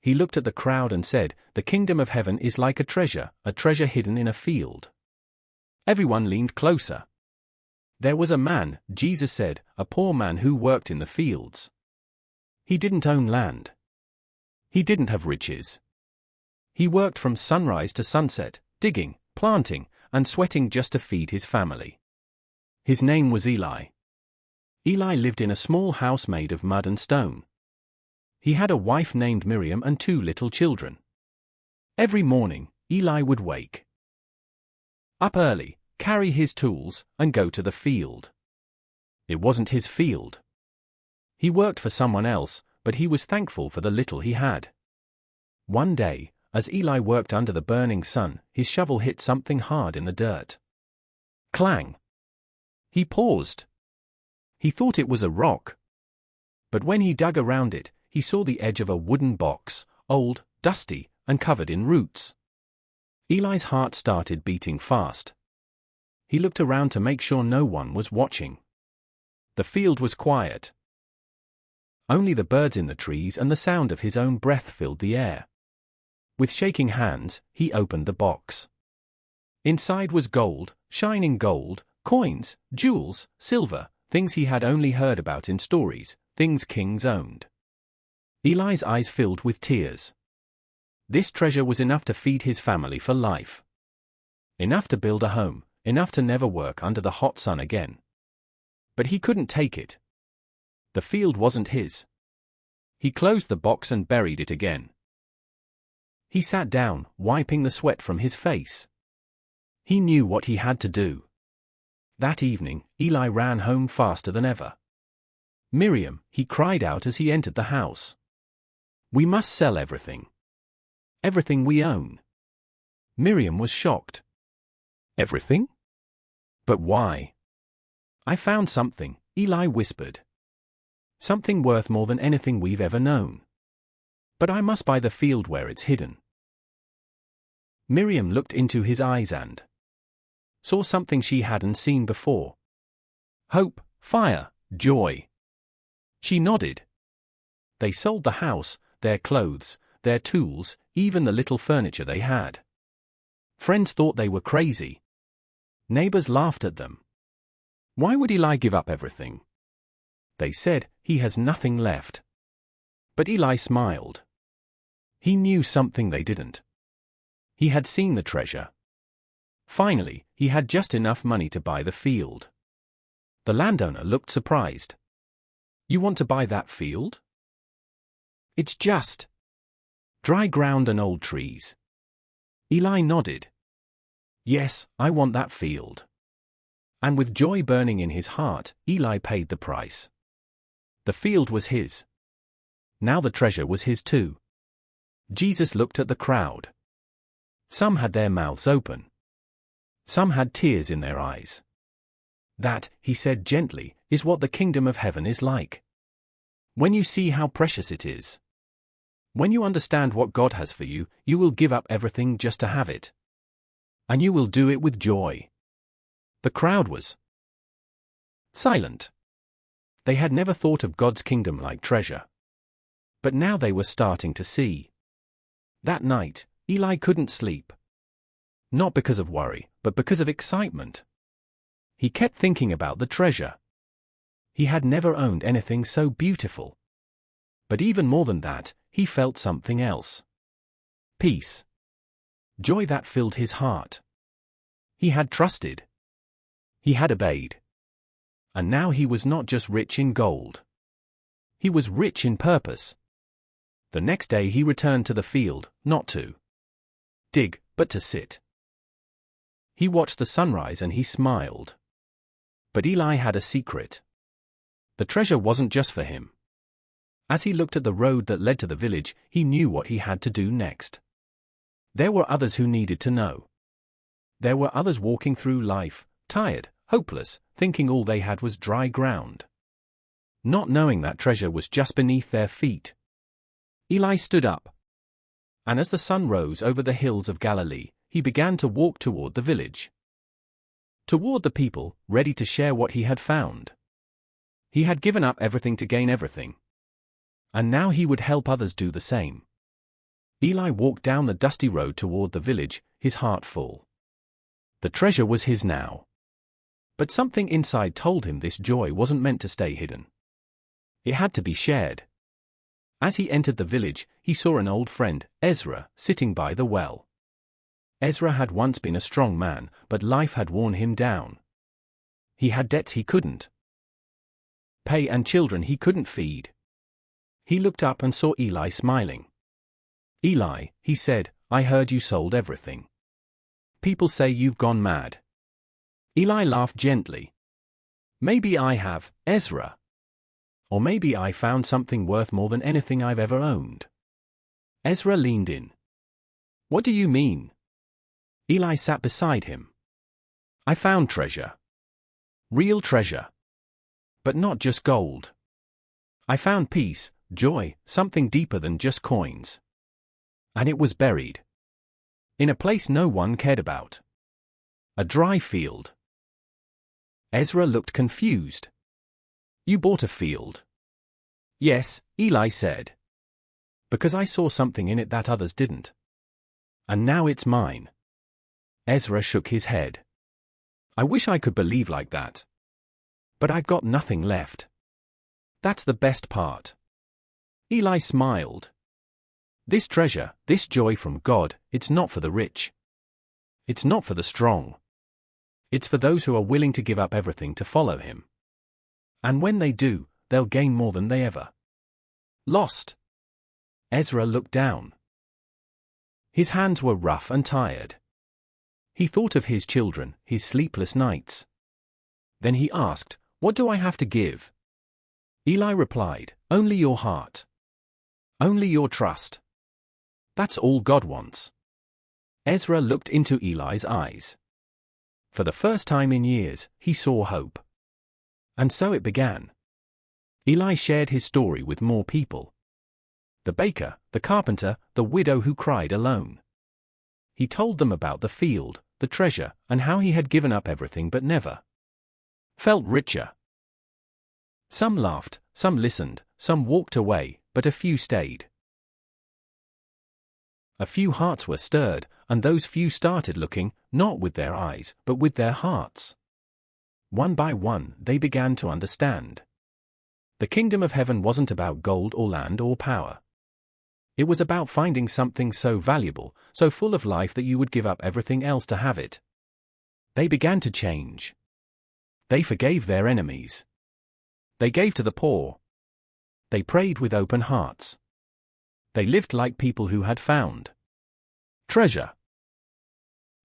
He looked at the crowd and said, "The kingdom of heaven is like a treasure hidden in a field." Everyone leaned closer. There was a man, Jesus said, a poor man who worked in the fields. He didn't own land. He didn't have riches. He worked from sunrise to sunset, digging, planting, and sweating just to feed his family. His name was Eli. Eli lived in a small house made of mud and stone. He had a wife named Miriam and 2 little children. Every morning, Eli would wake up early, carry his tools, and go to the field. It wasn't his field. He worked for someone else, but he was thankful for the little he had. One day, as Eli worked under the burning sun, his shovel hit something hard in the dirt. Clang! He paused. He thought it was a rock. But when he dug around it, he saw the edge of a wooden box, old, dusty, and covered in roots. Eli's heart started beating fast. He looked around to make sure no one was watching. The field was quiet. Only the birds in the trees and the sound of his own breath filled the air. With shaking hands, he opened the box. Inside was gold, shining gold, coins, jewels, silver, things he had only heard about in stories, things kings owned. Eli's eyes filled with tears. This treasure was enough to feed his family for life. Enough to build a home, enough to never work under the hot sun again. But he couldn't take it. The field wasn't his. He closed the box and buried it again. He sat down, wiping the sweat from his face. He knew what he had to do. That evening, Eli ran home faster than ever. "Miriam," he cried out as he entered the house. "We must sell everything. Everything we own." Miriam was shocked. "Everything? But why?" "I found something," Eli whispered. "Something worth more than anything we've ever known. But I must buy the field where it's hidden." Miriam looked into his eyes and saw something she hadn't seen before. Hope, fire, joy. She nodded. They sold the house, their clothes, their tools, even the little furniture they had. Friends thought they were crazy. Neighbors laughed at them. Why would Eli give up everything? They said, he has nothing left. But Eli smiled. He knew something they didn't. He had seen the treasure. Finally, he had just enough money to buy the field. The landowner looked surprised. "You want to buy that field? It's just dry ground and old trees." Eli nodded. "Yes, I want that field." And with joy burning in his heart, Eli paid the price. The field was his. Now the treasure was his too. Jesus looked at the crowd. Some had their mouths open. Some had tears in their eyes. "That," he said gently, "is what the kingdom of heaven is like. When you see how precious it is. When you understand what God has for you, you will give up everything just to have it. And you will do it with joy." The crowd was silent. They had never thought of God's kingdom like treasure. But now they were starting to see. That night, Eli couldn't sleep. Not because of worry, but because of excitement. He kept thinking about the treasure. He had never owned anything so beautiful. But even more than that, he felt something else. Peace. Joy that filled his heart. He had trusted. He had obeyed. And now he was not just rich in gold. He was rich in purpose. The next day he returned to the field, not to dig, but to sit. He watched the sunrise and he smiled. But Eli had a secret. The treasure wasn't just for him. As he looked at the road that led to the village, he knew what he had to do next. There were others who needed to know. There were others walking through life, tired, hopeless, thinking all they had was dry ground. Not knowing that treasure was just beneath their feet. Eli stood up. And as the sun rose over the hills of Galilee, he began to walk toward the village. Toward the people, ready to share what he had found. He had given up everything to gain everything. And now he would help others do the same. Eli walked down the dusty road toward the village, his heart full. The treasure was his now. But something inside told him this joy wasn't meant to stay hidden. It had to be shared. As he entered the village, he saw an old friend, Ezra, sitting by the well. Ezra had once been a strong man, but life had worn him down. He had debts he couldn't pay and children he couldn't feed. He looked up and saw Eli smiling. "Eli," he said, "I heard you sold everything. People say you've gone mad." Eli laughed gently. "Maybe I have, Ezra. Or maybe I found something worth more than anything I've ever owned." Ezra leaned in. "What do you mean?" Eli sat beside him. "I found treasure. Real treasure. But not just gold. I found peace, joy, something deeper than just coins. And it was buried in a place no one cared about. A dry field." Ezra looked confused. "You bought a field?" "Yes," Eli said. "Because I saw something in it that others didn't. And now it's mine." Ezra shook his head. "I wish I could believe like that. But I've got nothing left. That's the best part." Eli smiled. "This treasure, this joy from God, it's not for the rich. It's not for the strong. It's for those who are willing to give up everything to follow him. And when they do, they'll gain more than they ever lost." Ezra looked down. His hands were rough and tired. He thought of his children, his sleepless nights. Then he asked, "What do I have to give?" Eli replied, "Only your heart. Only your trust. That's all God wants." Ezra looked into Eli's eyes. For the first time in years, he saw hope. And so it began. Eli shared his story with more people. The baker, the carpenter, the widow who cried alone. He told them about the field, the treasure, and how he had given up everything but never felt richer. Some laughed, some listened, some walked away, but a few stayed. A few hearts were stirred, and those few started looking, not with their eyes, but with their hearts. One by one, they began to understand. The kingdom of heaven wasn't about gold or land or power. It was about finding something so valuable, so full of life that you would give up everything else to have it. They began to change. They forgave their enemies. They gave to the poor. They prayed with open hearts. They lived like people who had found treasure.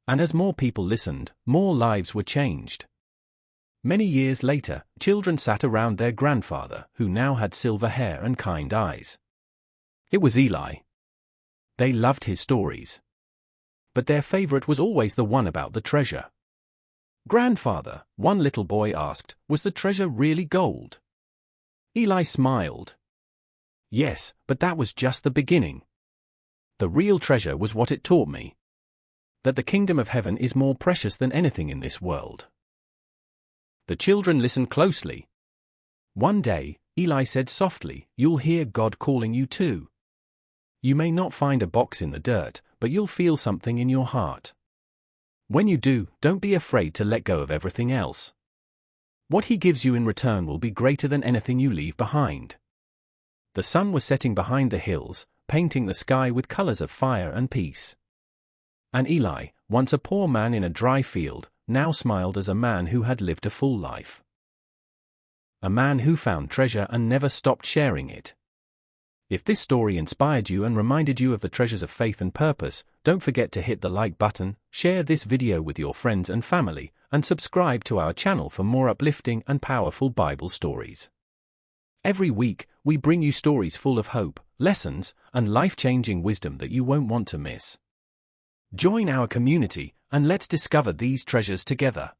And as more people listened, more lives were changed. Many years later, children sat around their grandfather, who now had silver hair and kind eyes. It was Eli. They loved his stories. But their favorite was always the one about the treasure. "Grandfather," one little boy asked, "was the treasure really gold?" Eli smiled. "Yes, but that was just the beginning. The real treasure was what it taught me. That the kingdom of heaven is more precious than anything in this world." The children listened closely. One day, Eli said softly, "You'll hear God calling you too. You may not find a box in the dirt, but you'll feel something in your heart. When you do, don't be afraid to let go of everything else. What he gives you in return will be greater than anything you leave behind." The sun was setting behind the hills, painting the sky with colors of fire and peace. And Eli, once a poor man in a dry field, now smiled as a man who had lived a full life. A man who found treasure and never stopped sharing it. If this story inspired you and reminded you of the treasures of faith and purpose, don't forget to hit the like button, share this video with your friends and family, and subscribe to our channel for more uplifting and powerful Bible stories. Every week, we bring you stories full of hope, lessons, and life-changing wisdom that you won't want to miss. Join our community, and let's discover these treasures together.